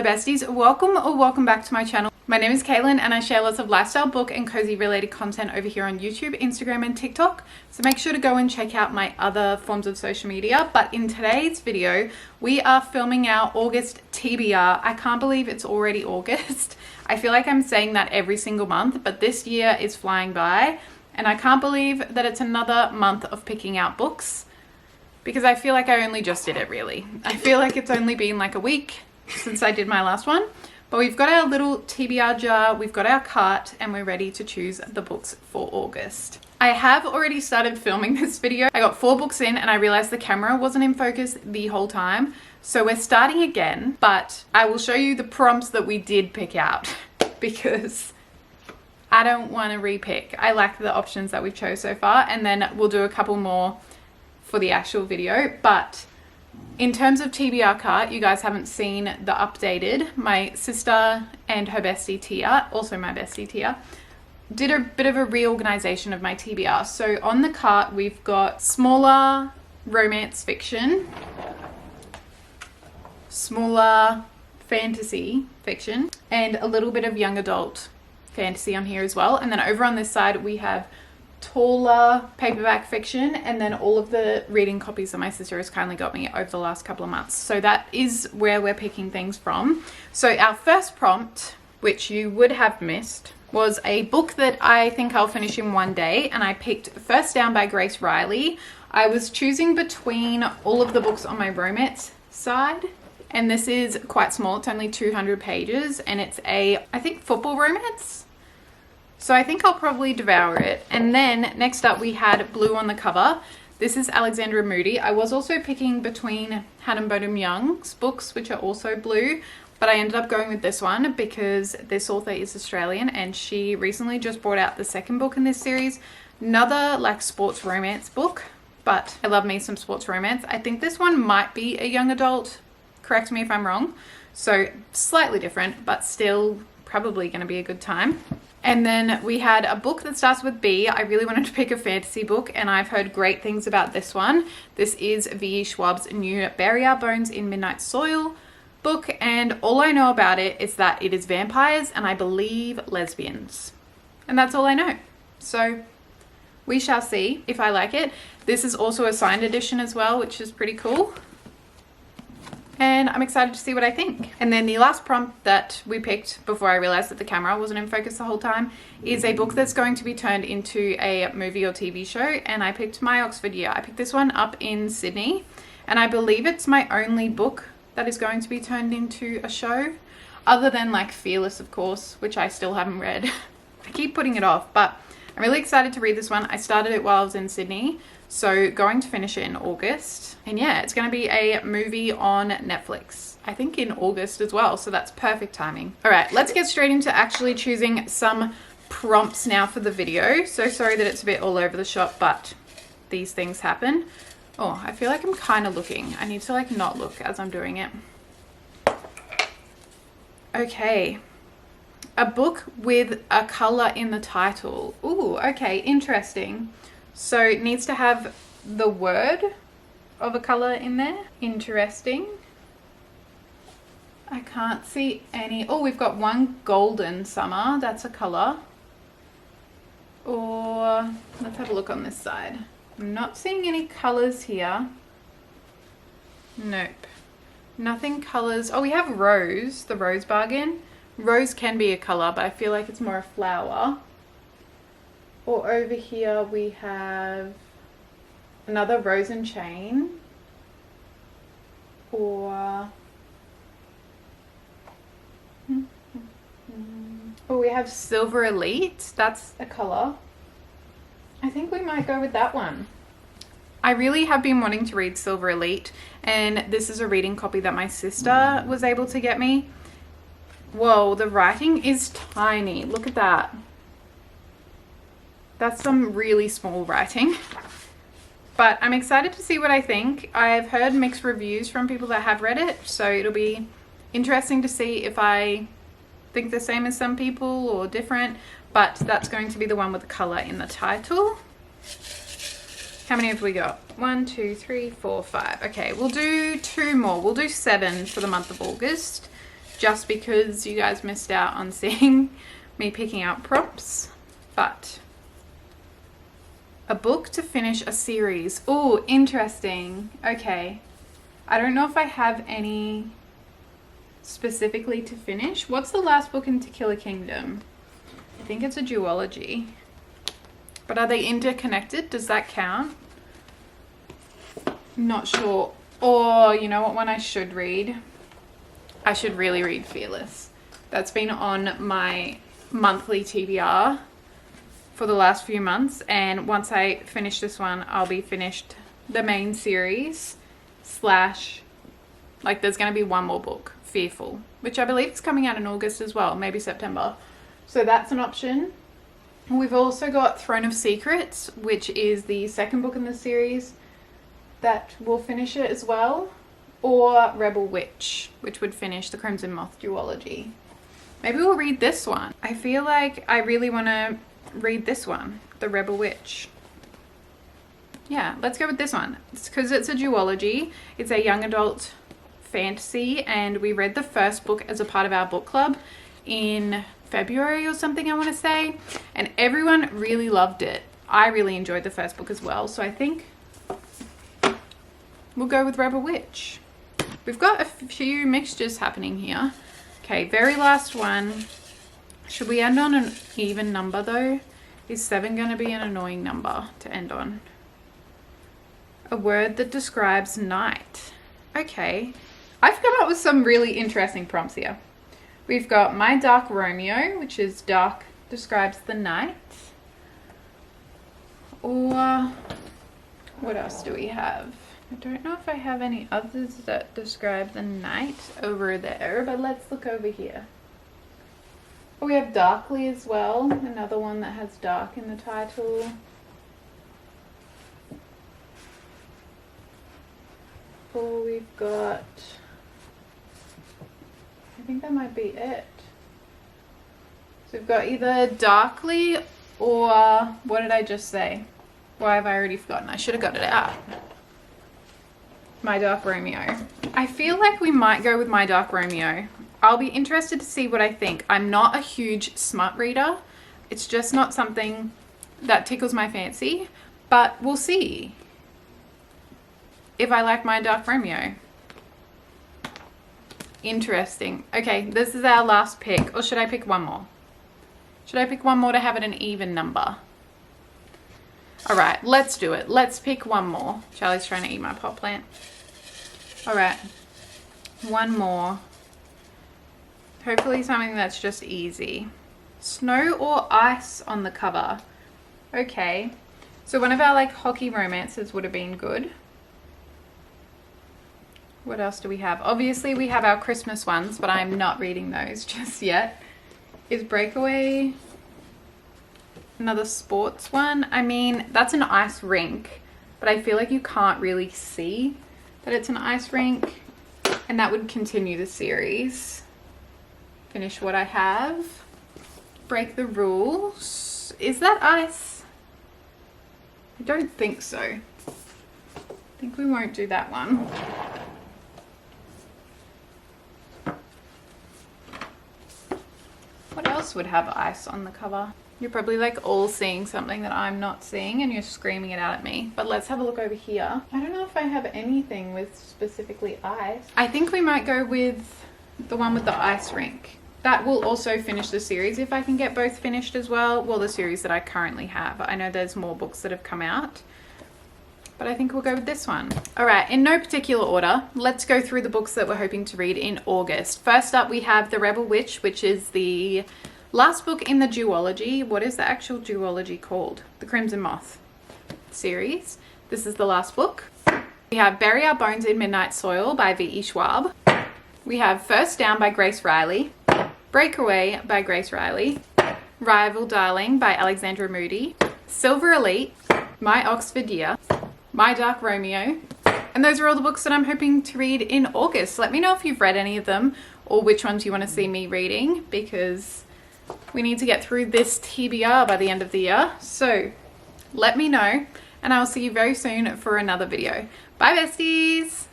besties, welcome back to my channel. My name is Caitlin and I share lots of lifestyle, book and cozy related content over here on YouTube, Instagram and TikTok. So make sure to go and check out my other forms of social media. But in today's video, we are filming our August TBR. I can't believe it's already August. I feel like I'm saying that every single month, but this year is flying by and I can't believe that it's another month of picking out books because I feel like I only just did it really. I feel like it's only been like a week since I did my last one. But we've got our little TBR jar, we've got our cart, and we're ready to choose the books for August. I have already started filming this video. I got 4 books in and I realized the camera wasn't in focus the whole time. So we're starting again, but I will show you the prompts that we did pick out because I don't want to repick. I like the options that we've chose so far, and then we'll do a couple more for the actual video. But in terms of TBR cart, you guys haven't seen the updated. My sister and her bestie Tia, also my bestie Tia, did a bit of a reorganization of my TBR. So on the cart, we've got smaller romance fiction, smaller fantasy fiction, and a little bit of young adult fantasy on here as well. And then over on this side, we have taller paperback fiction, and then all of the reading copies that my sister has kindly got me over the last couple of months. So that is where we're picking things from. So our first prompt, which you would have missed, was a book that I think I'll finish in one day, and I picked First Down by Grace Riley. I was choosing between all of the books on my romance side, and this is quite small. It's only 200 pages, and it's a, I think, football romance. So I think I'll probably devour it. And then next up we had Blue on the cover. This is Alexandra Moody. I was also picking between Hannah Bonham Young's books, which are also blue, but I ended up going with this one because this author is Australian and she recently just brought out the second book in this series. Another like sports romance book, but I love me some sports romance. I think this one might be a young adult. Correct me if I'm wrong. So slightly different, but still probably going to be a good time. And then we had a book that starts with B. I really wanted to pick a fantasy book and I've heard great things about this one. This is V.E. Schwab's new Bury Our Bones in Midnight Soil book, and all I know about it is that it is vampires and I believe lesbians. And that's all I know. So we shall see if I like it. This is also a signed edition as well, which is pretty cool. And I'm excited to see what I think. And then the last prompt that we picked before I realized that the camera wasn't in focus the whole time is a book that's going to be turned into a movie or TV show. And I picked My Oxford Year. I picked this one up in Sydney, and I believe it's my only book that is going to be turned into a show, other than like Fearless, of course, which I still haven't read. I keep putting it off, but I'm really excited to read this one. I started it while I was in Sydney, so going to finish it in August. And yeah, it's going to be a movie on Netflix, I think in August as well, so that's perfect timing. All right, let's get straight into actually choosing some prompts now for the video. So sorry that it's a bit all over the shop, but these things happen. Oh, I feel like I'm kind of looking. I need to like not look as I'm doing it. Okay. A book with a color in the title. Ooh, okay, interesting. So it needs to have the word of a color in there. Interesting. I can't see any. Oh, we've got one Golden Summer. That's a color. Or let's have a look on this side. I'm not seeing any colors here. Nope. Nothing colors. Oh, we have Rose, the Rose Bargain. Rose can be a color, but I feel like it's more a flower. Or over here we have another Rose and Chain. Or oh, we have Silver Elite. That's a color. I think we might go with that one. I really have been wanting to read Silver Elite, and this is a reading copy that my sister was able to get me. Whoa, the writing is tiny. Look at that. That's some really small writing. But I'm excited to see what I think. I've heard mixed reviews from people that have read it, so it'll be interesting to see if I think the same as some people or different. But that's going to be the one with the color in the title. How many have we got? 1, 2, 3, 4, 5. Okay, we'll do 2 more. We'll do 7 for the month of August. just because you guys missed out on seeing me picking out prompts. But a book to finish a series. Oh, interesting. Okay. I don't know if I have any specifically to finish. What's the last book in To Kill a Kingdom? I think it's a duology. But are they interconnected? Does that count? Not sure. Or, you know what one I should read? I should really read Fearless. That's been on my monthly TBR for the last few months. And once I finish this one, I'll be finished the main series / like there's going to be one more book, Fearful, which I believe is coming out in August as well, maybe September. So that's an option. We've also got Throne of Secrets, which is the second book in the series that will finish it as well, or Rebel Witch, which would finish the Crimson Moth duology. Maybe we'll read this one. I feel like I really want to read this one, the Rebel Witch. Yeah, let's go with this one. It's because it's a duology. It's a young adult fantasy, and we read the first book as a part of our book club in February or something, I want to say, and everyone really loved it. I really enjoyed the first book as well, so I think we'll go with Rebel Witch. We've got a few mixtures happening here. Okay, very last one. Should we end on an even number though? Is 7 going to be an annoying number to end on? A word that describes night. Okay, I've come up with some really interesting prompts here. We've got My Dark Romeo, which is dark describes the night. Or what else do we have? I don't know if I have any others that describe the night over there, but let's look over here. Oh, we have Darkly as well, another one that has dark in the title. Oh, we've got, I think that might be it. So we've got either Darkly or, what did I just say? Why have I already forgotten? I should have got it out. My Dark Romeo. I feel like we might go with My Dark Romeo. I'll be interested to see what I think. I'm not a huge smut reader. It's just not something that tickles my fancy, but we'll see if I like My Dark Romeo. Interesting. Okay, this is our last pick. Or should I pick one more? Should I pick one more to have it an even number? All right, let's do it. Let's pick one more. Charlie's trying to eat my pot plant. All right, one more. Hopefully something that's just easy. Snow or ice on the cover. Okay, so one of our like hockey romances would have been good. What else do we have? Obviously we have our Christmas ones, but I'm not reading those just yet. Is Breakaway another sports one? I mean, that's an ice rink, but I feel like you can't really see that it's an ice rink, and that would continue the series. Finish what I have. Break the rules. Is that ice? I don't think so. I think we won't do that one. What else would have ice on the cover? You're probably like all seeing something that I'm not seeing and you're screaming it out at me. But let's have a look over here. I don't know if I have anything with specifically ice. I think we might go with the one with the ice rink. That will also finish the series if I can get both finished as well. Well, the series that I currently have. I know there's more books that have come out, but I think we'll go with this one. All right, in no particular order, let's go through the books that we're hoping to read in August. First up, we have The Rebel Witch, which is the last book in the duology. What is the actual duology called? The Crimson Moth series. This is the last book. We have Bury Our Bones in Midnight Soil by V.E. Schwab. We have First Down by Grace Riley. Breakaway by Grace Riley. Rival Darling by Alexandra Moody. Silver Elite, My Oxford Year, My Dark Romeo. And those are all the books that I'm hoping to read in August. Let me know if you've read any of them or which ones you want to see me reading, because we need to get through this TBR by the end of the year. So let me know, and I'll see you very soon for another video. Bye besties!